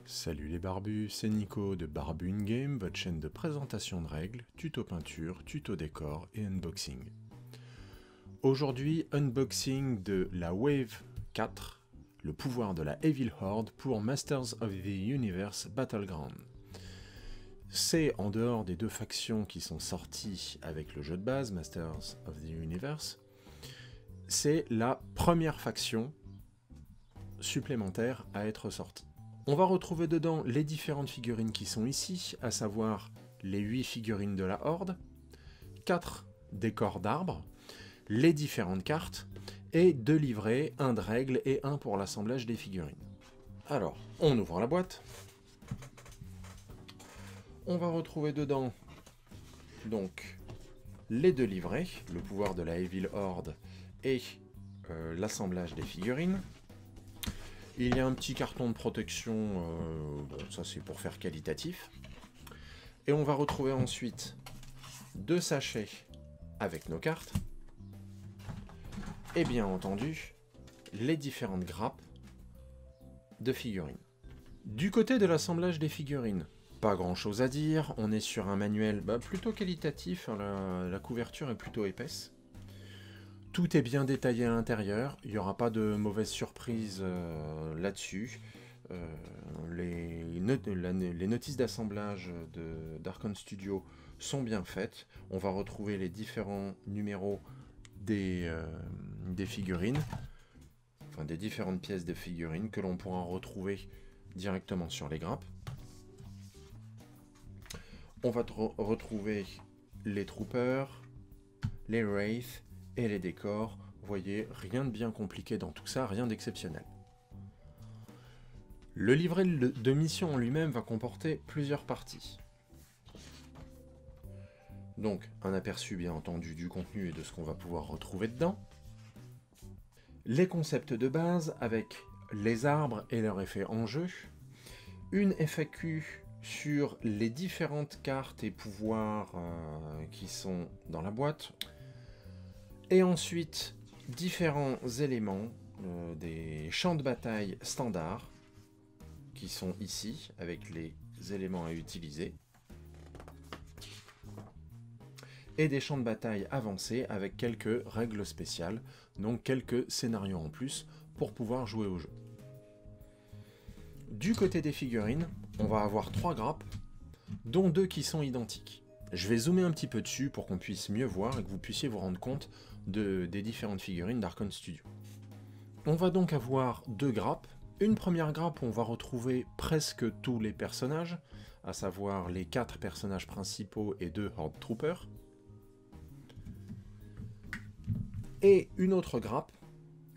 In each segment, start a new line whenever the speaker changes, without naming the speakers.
Salut les barbus, c'est Nico de Barbu in Game, votre chaîne de présentation de règles, tuto peinture, tuto décor et unboxing. Aujourd'hui, unboxing de la Wave 4, le pouvoir de la Evil Horde pour Masters of the Universe Battleground. C'est en dehors des deux factions qui sont sorties avec le jeu de base, Masters of the Universe, c'est la première faction supplémentaire à être sortie. On va retrouver dedans les différentes figurines qui sont ici, à savoir les 8 figurines de la Horde, 4 décors d'arbres, les différentes cartes, et 2 livrets, 1 de règles et 1 pour l'assemblage des figurines. Alors, on ouvre la boîte. On va retrouver dedans donc les 2 livrets, le pouvoir de la Evil Horde et l'assemblage des figurines. Il y a un petit carton de protection, bon, ça c'est pour faire qualitatif. Et on va retrouver ensuite 2 sachets avec nos cartes. Et bien entendu, les différentes grappes de figurines. Du côté de l'assemblage des figurines, pas grand chose à dire. On est sur un manuel plutôt qualitatif, la couverture est plutôt épaisse. Tout est bien détaillé à l'intérieur, il n'y aura pas de mauvaises surprises là-dessus. Les notices d'assemblage d'Archon Studio sont bien faites. On va retrouver les différents numéros des figurines, enfin des différentes pièces de figurines que l'on pourra retrouver directement sur les grappes. On va retrouver les troopers, les wraiths, et les décors. Vous voyez, rien de bien compliqué dans tout ça, rien d'exceptionnel. Le livret de mission en lui-même va comporter plusieurs parties. Donc, un aperçu bien entendu du contenu et de ce qu'on va pouvoir retrouver dedans. Les concepts de base avec les arbres et leur effet en jeu. Une FAQ sur les différentes cartes et pouvoirs qui sont dans la boîte. Et ensuite, différents éléments des champs de bataille standards qui sont ici, avec les éléments à utiliser. Et des champs de bataille avancés avec quelques règles spéciales, donc quelques scénarios en plus pour pouvoir jouer au jeu. Du côté des figurines, on va avoir 3 grappes, dont 2 qui sont identiques. Je vais zoomer un petit peu dessus pour qu'on puisse mieux voir et que vous puissiez vous rendre compte des différentes figurines d'Archon Studio. On va donc avoir 2 grappes. Une première grappe où on va retrouver presque tous les personnages, à savoir les 4 personnages principaux et 2 Horde Troopers. Et une autre grappe,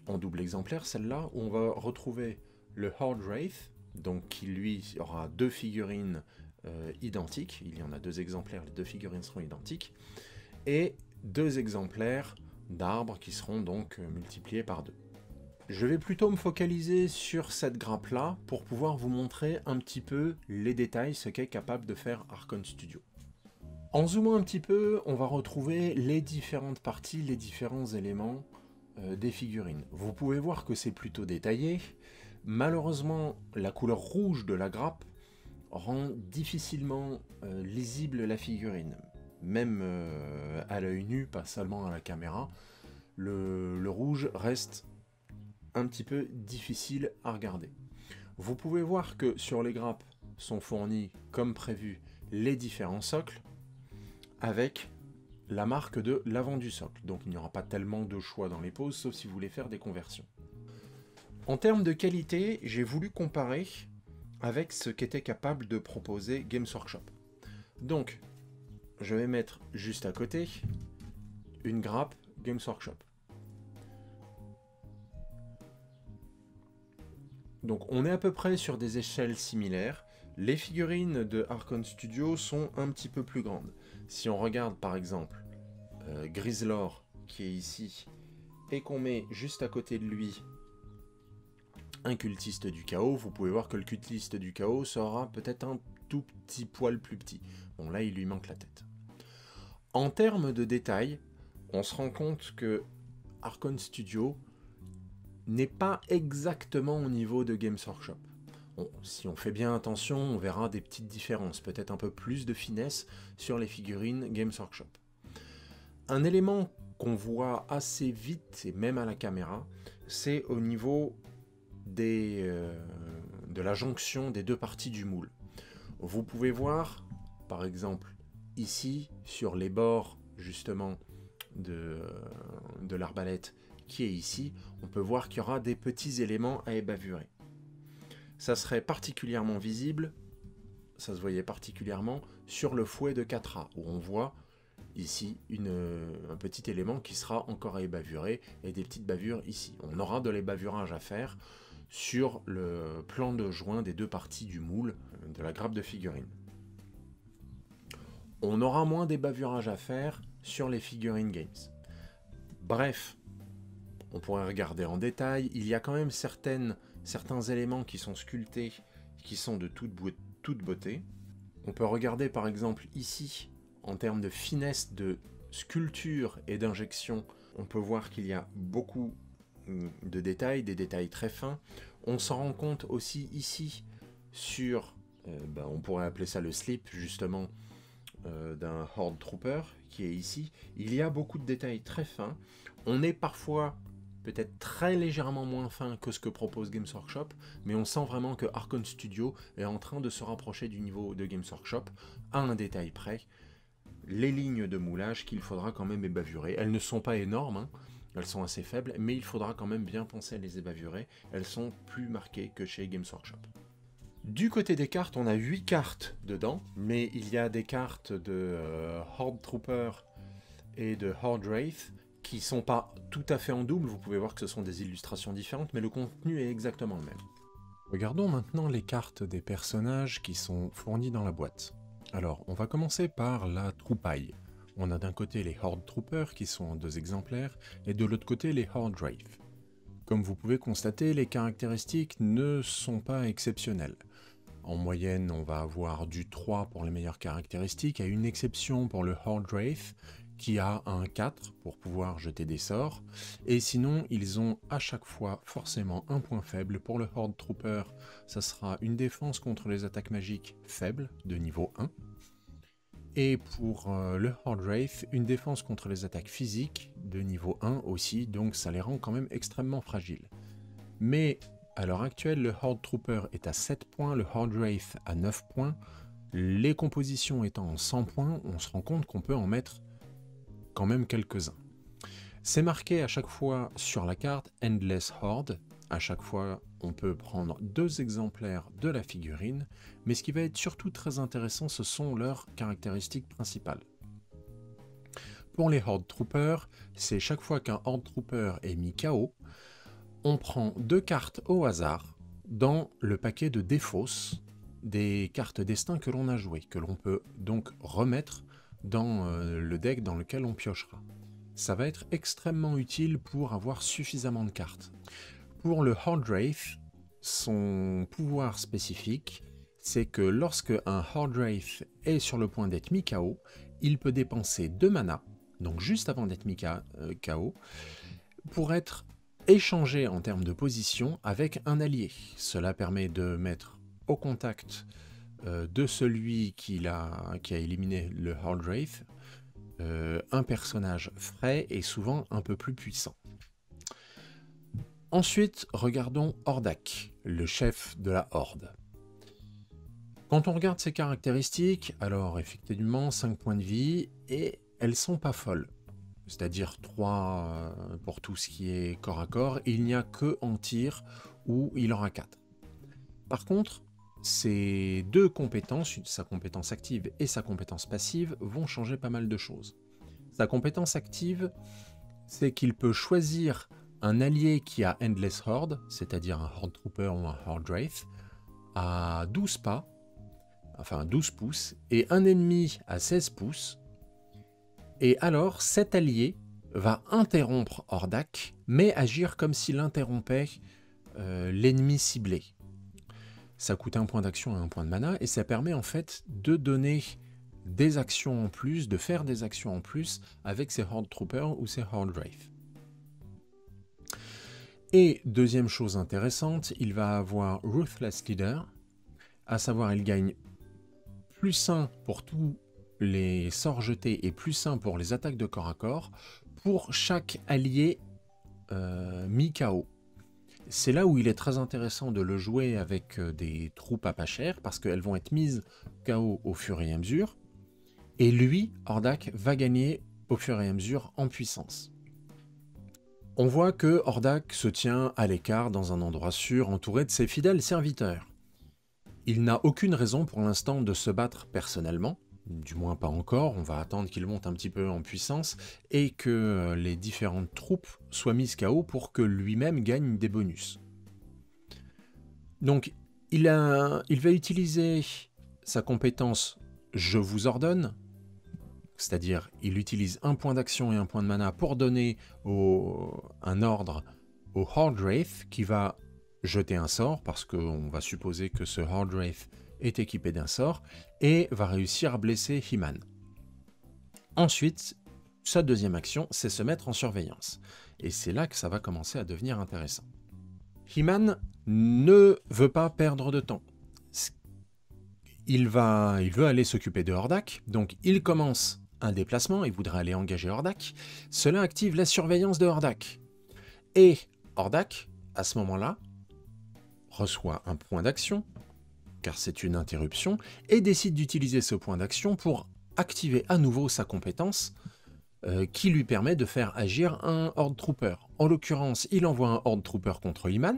en double exemplaire, celle-là, où on va retrouver le Horde Wraith, donc qui lui aura 2 figurines identiques. Il y en a 2 exemplaires, les 2 figurines seront identiques. Et 2 exemplaires d'arbres qui seront donc multipliés par 2. Je vais plutôt me focaliser sur cette grappe-là pour pouvoir vous montrer un petit peu les détails, ce qu'est capable de faire Archon Studio. En zoomant un petit peu, on va retrouver les différentes parties, les différents éléments des figurines. Vous pouvez voir que c'est plutôt détaillé. Malheureusement, la couleur rouge de la grappe rend difficilement lisible la figurine. Même à l'œil nu, pas seulement à la caméra, le rouge reste un petit peu difficile à regarder. Vous pouvez voir que sur les grappes sont fournis, comme prévu, les différents socles, avec la marque de l'avant du socle. Donc il n'y aura pas tellement de choix dans les poses, sauf si vous voulez faire des conversions. En termes de qualité, j'ai voulu comparer avec ce qu'était capable de proposer Games Workshop. Donc, je vais mettre juste à côté une grappe Games Workshop. Donc on est à peu près sur des échelles similaires. Les figurines de Archon Studio sont un petit peu plus grandes. Si on regarde par exemple Grizzlor qui est ici et qu'on met juste à côté de lui un cultiste du chaos, vous pouvez voir que le cultiste du chaos sera peut-être un tout petit poil plus petit. Bon là il lui manque la tête. En termes de détails, on se rend compte que Archon Studio n'est pas exactement au niveau de Games Workshop. Si on fait bien attention, on verra des petites différences, peut-être un peu plus de finesse sur les figurines Games Workshop. Un élément qu'on voit assez vite, et même à la caméra, c'est au niveau de la jonction des deux parties du moule. Vous pouvez voir, par exemple, ici, sur les bords, justement, de l'arbalète qui est ici, on peut voir qu'il y aura des petits éléments à ébavurer. Ça serait particulièrement visible, ça se voyait particulièrement sur le fouet de 4A, où on voit ici un petit élément qui sera encore à ébavurer, et des petites bavures ici. On aura de l'ébavurage à faire sur le plan de joint des deux parties du moule de la grappe de figurines. On aura moins d'ébavurage à faire sur les figurines Games. Bref, on pourrait regarder en détail, il y a quand même certains éléments qui sont sculptés, qui sont de toute beauté. On peut regarder par exemple ici, en termes de finesse de sculpture et d'injection, on peut voir qu'il y a beaucoup de détails, des détails très fins. On s'en rend compte aussi ici sur, on pourrait appeler ça le slip justement, d'un Horde Trooper qui est ici. Il y a beaucoup de détails très fins. On est parfois peut-être très légèrement moins fin que ce que propose Games Workshop, mais on sent vraiment que Arkon Studio est en train de se rapprocher du niveau de Games Workshop à un détail près. Les lignes de moulage qu'il faudra quand même ébavurer. Elles ne sont pas énormes, hein. Elles sont assez faibles, mais il faudra quand même bien penser à les ébavurer. Elles sont plus marquées que chez Games Workshop. Du côté des cartes, on a 8 cartes dedans, mais il y a des cartes de Horde Trooper et de Horde Wraith qui ne sont pas tout à fait en double. Vous pouvez voir que ce sont des illustrations différentes, mais le contenu est exactement le même. Regardons maintenant les cartes des personnages qui sont fournis dans la boîte. Alors, on va commencer par la troupaille. On a d'un côté les Horde Troopers qui sont en 2 exemplaires, et de l'autre côté les Horde Wraith. Comme vous pouvez constater, les caractéristiques ne sont pas exceptionnelles. En moyenne, on va avoir du 3 pour les meilleures caractéristiques, à une exception pour le Horde Wraith, qui a un 4 pour pouvoir jeter des sorts, et sinon ils ont à chaque fois forcément un point faible. Pour le Horde Trooper, ça sera une défense contre les attaques magiques faible de niveau 1, et pour le Horde Wraith, une défense contre les attaques physiques de niveau 1 aussi, donc ça les rend quand même extrêmement fragiles. Mais à l'heure actuelle, le Horde Trooper est à 7 points, le Horde Wraith à 9 points, les compositions étant en 100 points, on se rend compte qu'on peut en mettre quand même quelques-uns. C'est marqué à chaque fois sur la carte Endless Horde. À chaque fois, on peut prendre 2 exemplaires de la figurine, mais ce qui va être surtout très intéressant, ce sont leurs caractéristiques principales. Pour les Horde Troopers, c'est chaque fois qu'un Horde Trooper est mis KO, on prend 2 cartes au hasard dans le paquet de défausse des cartes destin que l'on a jouées, que l'on peut donc remettre dans le deck dans lequel on piochera. Ça va être extrêmement utile pour avoir suffisamment de cartes. Pour le Horde Wraith, son pouvoir spécifique, c'est que lorsque un Horde Wraith est sur le point d'être mis KO, il peut dépenser 2 mana, donc juste avant d'être mis KO, pour être échangé en termes de position avec un allié. Cela permet de mettre au contact de celui qui a éliminé le Horde Wraith, un personnage frais et souvent un peu plus puissant. Ensuite, regardons Hordak, le chef de la Horde. Quand on regarde ses caractéristiques, alors effectivement 5 points de vie, et elles sont pas folles. C'est-à-dire 3 pour tout ce qui est corps à corps, il n'y a que en tir où il aura 4. Par contre, ces 2 compétences, sa compétence active et sa compétence passive, vont changer pas mal de choses. Sa compétence active, c'est qu'il peut choisir un allié qui a Endless Horde, c'est-à-dire un Horde Trooper ou un Horde Wraith, à 12 pas, enfin 12 pouces, et un ennemi à 16 pouces. Et alors, cet allié va interrompre Hordak, mais agir comme s'il interrompait l'ennemi ciblé. Ça coûte 1 point d'action et 1 point de mana, et ça permet en fait de donner des actions en plus, de faire des actions en plus avec ses Horde Troopers ou ses Horde Wraith. Et deuxième chose intéressante, il va avoir Ruthless Leader, à savoir il gagne +1 pour tous les sorts jetés et +1 pour les attaques de corps à corps pour chaque allié mis KO. C'est là où il est très intéressant de le jouer avec des troupes à pas cher, parce qu'elles vont être mises KO au fur et à mesure, et lui, Hordak, va gagner au fur et à mesure en puissance. On voit que Hordak se tient à l'écart dans un endroit sûr, entouré de ses fidèles serviteurs. Il n'a aucune raison pour l'instant de se battre personnellement, du moins pas encore, on va attendre qu'il monte un petit peu en puissance et que les différentes troupes soient mises KO pour que lui-même gagne des bonus. Donc il va utiliser sa compétence « Je vous ordonne », c'est-à-dire il utilise un point d'action et un point de mana pour donner un ordre au Horde Wraith qui va jeter un sort, parce qu'on va supposer que ce Horde Wraith est équipé d'un sort, et va réussir à blesser He-Man. Ensuite, sa deuxième action, c'est se mettre en surveillance. Et c'est là que ça va commencer à devenir intéressant. He-Man ne veut pas perdre de temps. Il veut aller s'occuper de Hordak, donc il commence un déplacement, il voudrait aller engager Hordak. Cela active la surveillance de Hordak. Et Hordak, à ce moment-là, reçoit un point d'action, car c'est une interruption, et décide d'utiliser ce point d'action pour activer à nouveau sa compétence qui lui permet de faire agir un Horde Trooper. En l'occurrence, il envoie un Horde Trooper contre He-Man.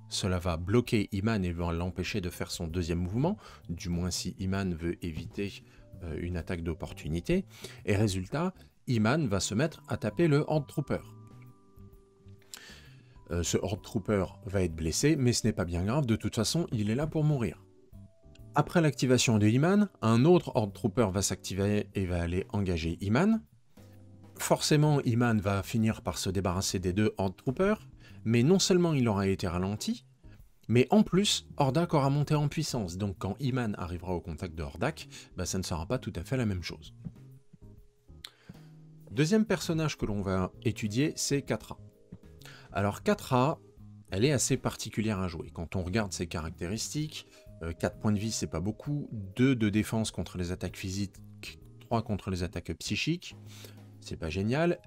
Cela va bloquer He-Man et va l'empêcher de faire son deuxième mouvement, du moins si He-Man veut éviter une attaque d'opportunité. Et résultat, He-Man va se mettre à taper le Horde Trooper. Ce Horde Trooper va être blessé, mais ce n'est pas bien grave, de toute façon, il est là pour mourir. Après l'activation de He-Man, un autre Horde Trooper va s'activer et va aller engager He-Man. Forcément, He-Man va finir par se débarrasser des deux Horde Troopers, mais non seulement il aura été ralenti, mais en plus, Hordak aura monté en puissance, donc quand He-Man arrivera au contact de Hordak, ça ne sera pas tout à fait la même chose. Deuxième personnage que l'on va étudier, c'est Catra. Alors Catra, elle est assez particulière à jouer. Quand on regarde ses caractéristiques, 4 points de vie c'est pas beaucoup, 2 de défense contre les attaques physiques, 3 contre les attaques psychiques, c'est pas génial.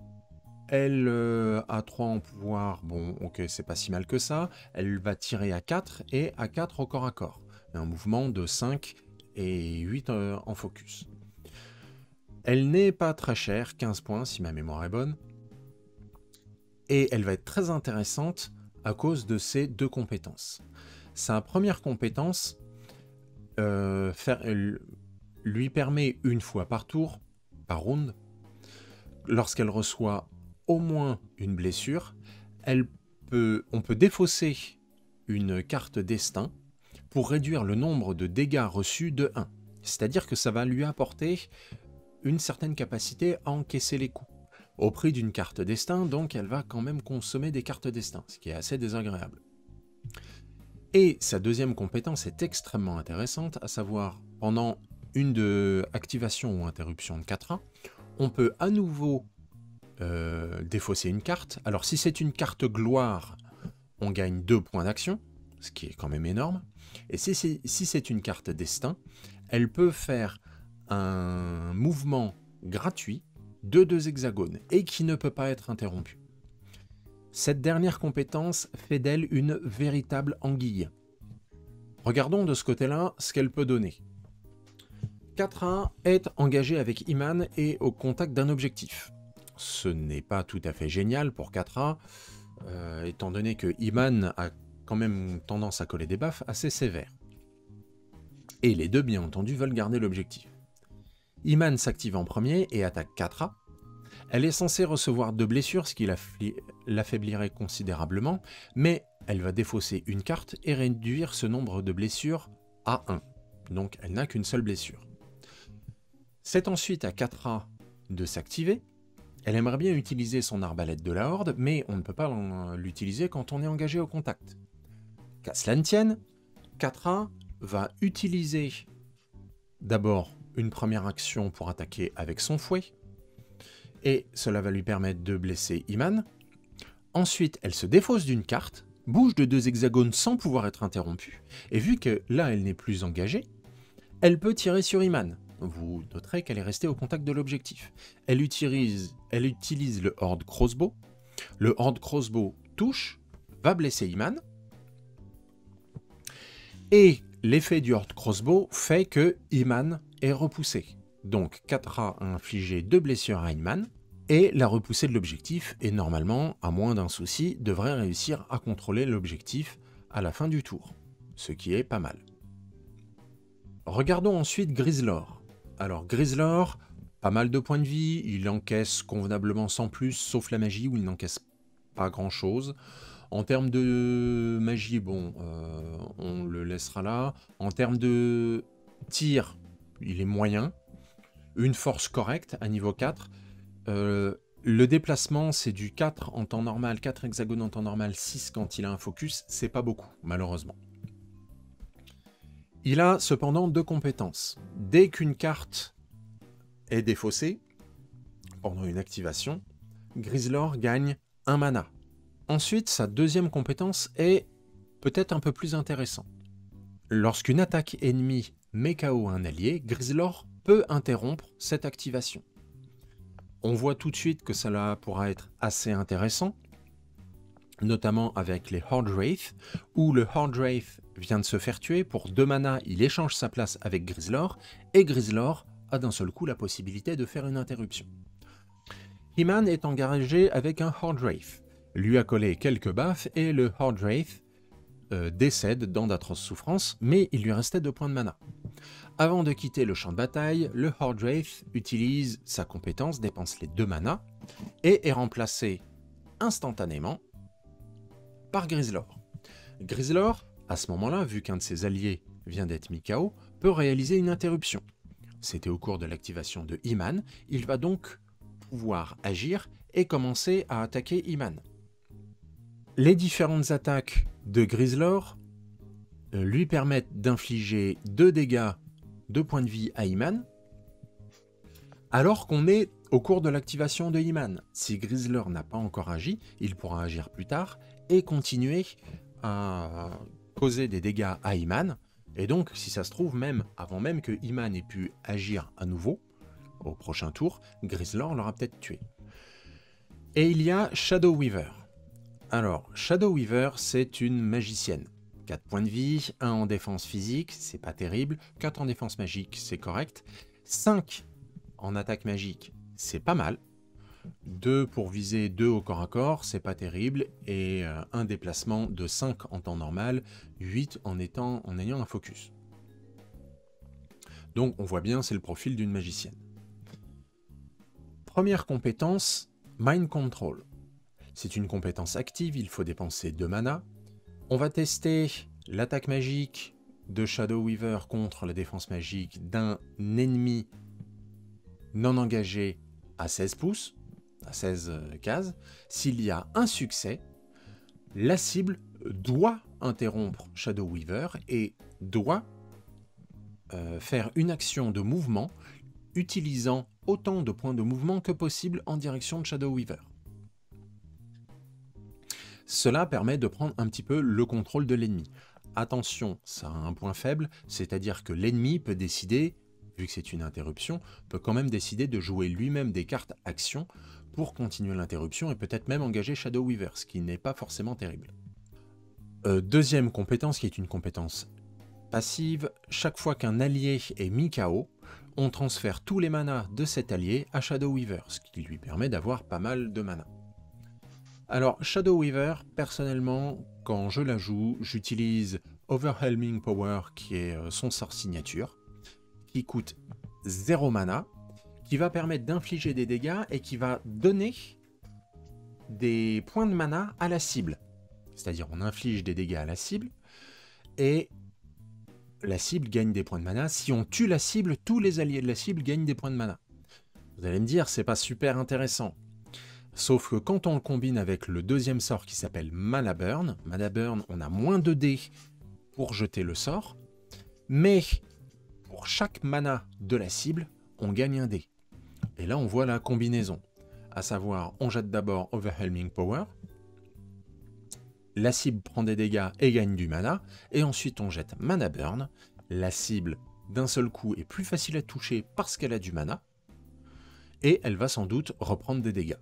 Elle a 3 en pouvoir, bon ok c'est pas si mal que ça, elle va tirer à 4 et à 4 au corps à corps. Un mouvement de 5 et 8 en focus. Elle n'est pas très chère, 15 points si ma mémoire est bonne. Et elle va être très intéressante à cause de ses deux compétences. Sa première compétence lui permet une fois par tour, par round, lorsqu'elle reçoit au moins une blessure, on peut défausser une carte destin pour réduire le nombre de dégâts reçus de 1. C'est-à-dire que ça va lui apporter une certaine capacité à encaisser les coups. Au prix d'une carte destin, donc elle va quand même consommer des cartes destin, ce qui est assez désagréable. Et sa deuxième compétence est extrêmement intéressante, à savoir, pendant une activation ou interruption de 4A, on peut à nouveau défausser une carte. Alors si c'est une carte gloire, on gagne 2 points d'action, ce qui est quand même énorme. Et si c'est une carte destin, elle peut faire un mouvement gratuit de 2 hexagones et qui ne peut pas être interrompu. Cette dernière compétence fait d'elle une véritable anguille. Regardons de ce côté-là ce qu'elle peut donner. 4A est engagé avec He-Man et au contact d'un objectif. Ce n'est pas tout à fait génial pour 4A, étant donné que He-Man a quand même tendance à coller des buffs assez sévères. Et les deux, bien entendu, veulent garder l'objectif. He-Man s'active en premier et attaque 4A. Elle est censée recevoir 2 blessures, ce qui l'affaiblirait considérablement, mais elle va défausser une carte et réduire ce nombre de blessures à 1. Donc elle n'a qu'une seule blessure. C'est ensuite à 4A de s'activer. Elle aimerait bien utiliser son arbalète de la Horde, mais on ne peut pas l'utiliser quand on est engagé au contact. Qu'à cela ne tienne, 4A va utiliser d'abord une première action pour attaquer avec son fouet, et cela va lui permettre de blesser He-Man. Ensuite, elle se défausse d'une carte, bouge de 2 hexagones sans pouvoir être interrompue, et vu que là, elle n'est plus engagée, elle peut tirer sur Iman. Vous noterez qu'elle est restée au contact de l'objectif. Elle utilise le Horde Crossbow. Le Horde Crossbow touche, va blesser Iman, et l'effet du Horde Crossbow fait que Iman est repoussé. Donc Catra a infligé 2 blessures à Iman, et la repoussée de l'objectif, et normalement, à moins d'un souci, devrait réussir à contrôler l'objectif à la fin du tour, ce qui est pas mal. Regardons ensuite Griselor. Alors Griselor, pas mal de points de vie, il encaisse convenablement sans plus, sauf la magie où il n'encaisse pas grand chose. En termes de magie, bon, on le laissera là. En termes de tir, il est moyen. Une force correcte à niveau 4. Le déplacement, c'est du 4 en temps normal, 4 hexagones en temps normal, 6 quand il a un focus. C'est pas beaucoup, malheureusement. Il a cependant 2 compétences. Dès qu'une carte est défaussée, pendant une activation, Griselor gagne 1 mana. Ensuite, sa deuxième compétence est peut-être un peu plus intéressante. Lorsqu'une attaque ennemie met KO un allié, Griselor peut interrompre cette activation. On voit tout de suite que cela pourra être assez intéressant, notamment avec les Horde Wraith, où le Horde Wraith vient de se faire tuer, pour 2 mana, il échange sa place avec Griselor, et Griselor a d'un seul coup la possibilité de faire une interruption. Iman est engagé avec un Horde Wraith, lui a collé quelques baffes, et le Horde Wraith décède dans d'atroces souffrances, mais il lui restait 2 points de mana. Avant de quitter le champ de bataille, le Horde Wraith utilise sa compétence, dépense les 2 mana, et est remplacé instantanément par Griselor. Griselor, à ce moment-là, vu qu'un de ses alliés vient d'être mis KO, peut réaliser une interruption. C'était au cours de l'activation de Iman, il va donc pouvoir agir et commencer à attaquer Iman. Les différentes attaques de Griselor lui permettent d'infliger 2 dégâts, 2 points de vie à Iman, alors qu'on est au cours de l'activation de Iman. Si Griselor n'a pas encore agi, il pourra agir plus tard et continuer à causer des dégâts à Iman, et donc si ça se trouve, même avant même que Iman ait pu agir à nouveau, au prochain tour, Griselor l'aura peut-être tué. Et il y a Shadow Weaver. Alors, Shadow Weaver, c'est une magicienne. 4 points de vie, 1 en défense physique, c'est pas terrible, 4 en défense magique, c'est correct, 5 en attaque magique, c'est pas mal, 2 pour viser 2 au corps à corps, c'est pas terrible, et un déplacement de 5 en temps normal, 8 en ayant un focus. Donc on voit bien, c'est le profil d'une magicienne. Première compétence, Mind Control. C'est une compétence active, il faut dépenser 2 mana. On va tester l'attaque magique de Shadow Weaver contre la défense magique d'un ennemi non engagé à 16 pouces, à 16 cases. S'il y a un succès, la cible doit interrompre Shadow Weaver et doit faire une action de mouvement utilisant autant de points de mouvement que possible en direction de Shadow Weaver. Cela permet de prendre un petit peu le contrôle de l'ennemi. Attention, ça a un point faible, c'est-à-dire que l'ennemi peut décider, vu que c'est une interruption, peut quand même décider de jouer lui-même des cartes actions pour continuer l'interruption et peut-être même engager Shadow Weaver, ce qui n'est pas forcément terrible. Deuxième compétence, qui est une compétence passive, chaque fois qu'un allié est mis KO, on transfère tous les manas de cet allié à Shadow Weaver, ce qui lui permet d'avoir pas mal de mana. Alors, Shadow Weaver, personnellement, quand je la joue, j'utilise Overwhelming Power, qui est son sort signature, qui coûte 0 mana, qui va permettre d'infliger des dégâts et qui va donner des points de mana à la cible. C'est-à-dire, on inflige des dégâts à la cible, et la cible gagne des points de mana. Si on tue la cible, tous les alliés de la cible gagnent des points de mana. Vous allez me dire, c'est pas super intéressant. Sauf que quand on le combine avec le deuxième sort qui s'appelle Mana Burn, on a moins de dés pour jeter le sort, mais pour chaque mana de la cible, on gagne un dé. Et là, on voit la combinaison. À savoir, on jette d'abord Overwhelming Power, la cible prend des dégâts et gagne du mana, et ensuite on jette Mana Burn, la cible d'un seul coup est plus facile à toucher parce qu'elle a du mana, et elle va sans doute reprendre des dégâts.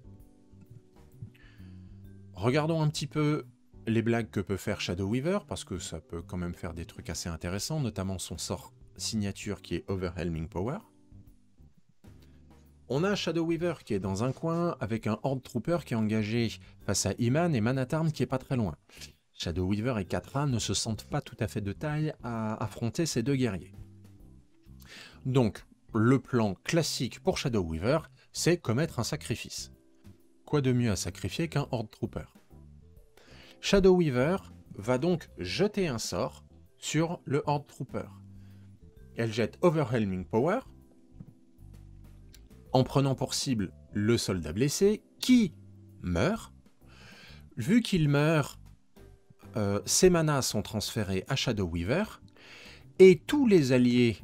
Regardons un petit peu les blagues que peut faire Shadow Weaver, parce que ça peut quand même faire des trucs assez intéressants, notamment son sort signature qui est Overwhelming Power. On a Shadow Weaver qui est dans un coin avec un Horde Trooper qui est engagé face à Iman et Manatarm qui est pas très loin. Shadow Weaver et Catra ne se sentent pas tout à fait de taille à affronter ces deux guerriers. Donc, le plan classique pour Shadow Weaver, c'est commettre un sacrifice. Quoi de mieux à sacrifier qu'un Horde Trooper? Shadow Weaver va donc jeter un sort sur le Horde Trooper. Elle jette Overwhelming Power, en prenant pour cible le soldat blessé, qui meurt. Vu qu'il meurt, ses manas sont transférés à Shadow Weaver, et tous les alliés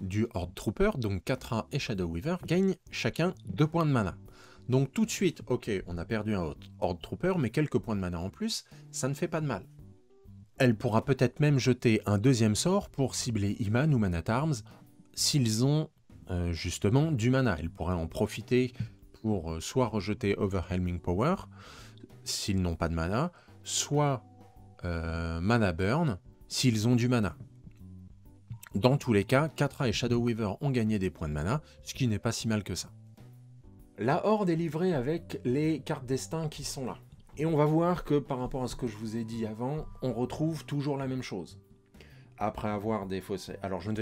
du Horde Trooper, donc Catra et Shadow Weaver, gagnent chacun 2 points de mana. Donc tout de suite, ok, on a perdu un Horde Trooper, mais quelques points de mana en plus, ça ne fait pas de mal. Elle pourra peut-être même jeter un deuxième sort pour cibler Iman ou Manatarms, s'ils ont justement du mana. Elle pourrait en profiter pour soit rejeter Overwhelming Power, s'ils n'ont pas de mana, soit Mana Burn, s'ils ont du mana. Dans tous les cas, Catra et Shadow Weaver ont gagné des points de mana, ce qui n'est pas si mal que ça. La Horde est livrée avec les cartes destin qui sont là. Et on va voir que par rapport à ce que je vous ai dit avant, on retrouve toujours la même chose. Après avoir défaussé... Alors je ne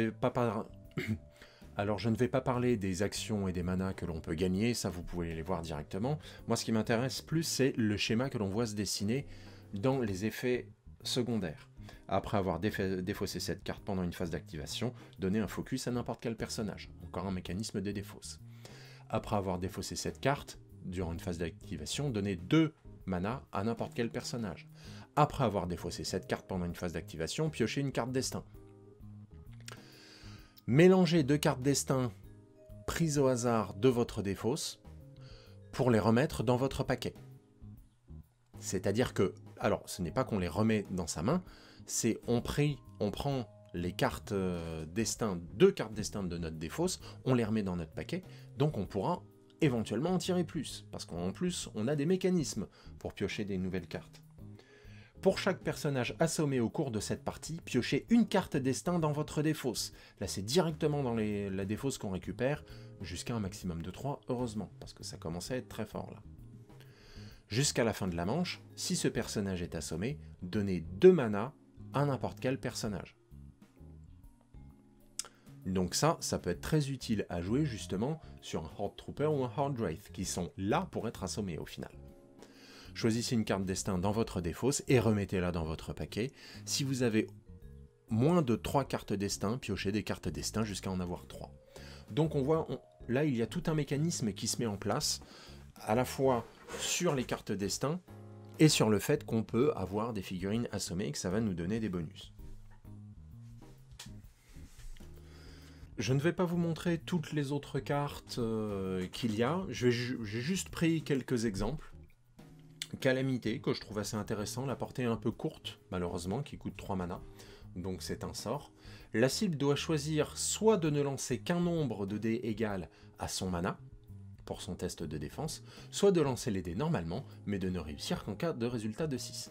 vais pas parler des actions et des manas que l'on peut gagner, ça vous pouvez les voir directement. Moi ce qui m'intéresse plus, c'est le schéma que l'on voit se dessiner dans les effets secondaires. Après avoir défaussé cette carte pendant une phase d'activation, donner un focus à n'importe quel personnage. Encore un mécanisme de défausse. Après avoir défaussé cette carte, durant une phase d'activation, donner 2 mana à n'importe quel personnage. Après avoir défaussé cette carte pendant une phase d'activation, piocher une carte destin. Mélangez 2 cartes destin prises au hasard de votre défausse pour les remettre dans votre paquet. C'est-à-dire que, alors ce n'est pas qu'on les remet dans sa main, c'est on prend les cartes destin, 2 cartes destin de notre défausse, on les remet dans notre paquet, donc on pourra éventuellement en tirer plus, parce qu'en plus on a des mécanismes pour piocher des nouvelles cartes. Pour chaque personnage assommé au cours de cette partie, piochez une carte destin dans votre défausse. Là c'est directement dans la défausse qu'on récupère, jusqu'à un maximum de 3, heureusement, parce que ça commençait à être très fort là. Jusqu'à la fin de la manche, si ce personnage est assommé, donnez 2 mana à n'importe quel personnage. Donc ça peut être très utile à jouer justement sur un Horde Trooper ou un Horde Wraith, qui sont là pour être assommés au final. Choisissez une carte destin dans votre défausse et remettez-la dans votre paquet. Si vous avez moins de 3 cartes destin, piochez des cartes destin jusqu'à en avoir 3. Donc on voit, là il y a tout un mécanisme qui se met en place, à la fois sur les cartes destin et sur le fait qu'on peut avoir des figurines assommées et que ça va nous donner des bonus. Je ne vais pas vous montrer toutes les autres cartes qu'il y a, j'ai juste pris quelques exemples. Calamité, que je trouve assez intéressant, la portée est un peu courte, malheureusement, qui coûte 3 mana, donc c'est un sort. La cible doit choisir soit de ne lancer qu'un nombre de dés égal à son mana, pour son test de défense, soit de lancer les dés normalement, mais de ne réussir qu'en cas de résultat de 6.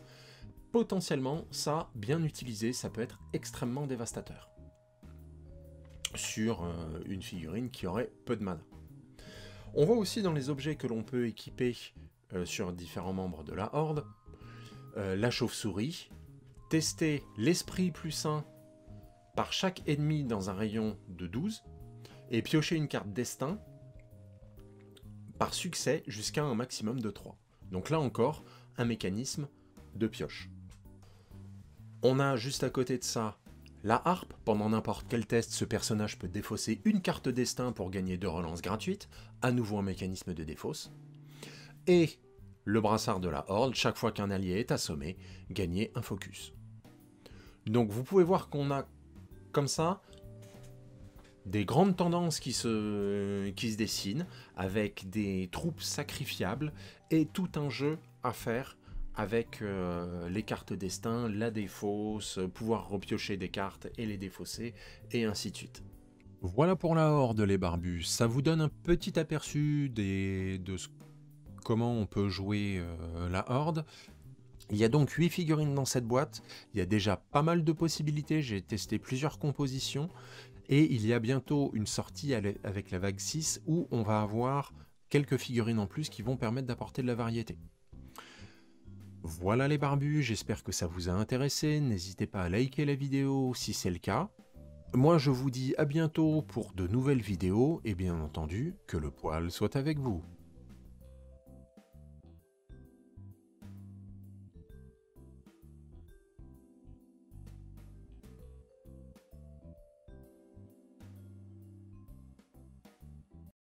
Potentiellement, ça, bien utilisé, ça peut être extrêmement dévastateur sur une figurine qui aurait peu de mana. On voit aussi dans les objets que l'on peut équiper sur différents membres de la Horde, la chauve-souris, tester l'esprit plus 1 par chaque ennemi dans un rayon de 12, et piocher une carte destin par succès jusqu'à un maximum de 3. Donc là encore, un mécanisme de pioche. On a juste à côté de ça la harpe. Pendant n'importe quel test, ce personnage peut défausser une carte destin pour gagner 2 relances gratuites, à nouveau un mécanisme de défausse. Et le brassard de la Horde, chaque fois qu'un allié est assommé, gagner un focus. Donc vous pouvez voir qu'on a comme ça des grandes tendances qui se dessinent, avec des troupes sacrifiables et tout un jeu à faire avec les cartes destin, la défausse, pouvoir repiocher des cartes et les défausser, et ainsi de suite. Voilà pour la horde les barbus, ça vous donne un petit aperçu comment on peut jouer la horde. Il y a donc 8 figurines dans cette boîte, il y a déjà pas mal de possibilités, j'ai testé plusieurs compositions, et il y a bientôt une sortie avec la vague 6 où on va avoir quelques figurines en plus qui vont permettre d'apporter de la variété. Voilà les barbus, j'espère que ça vous a intéressé, n'hésitez pas à liker la vidéo si c'est le cas. Moi je vous dis à bientôt pour de nouvelles vidéos, et bien entendu, que le poil soit avec vous.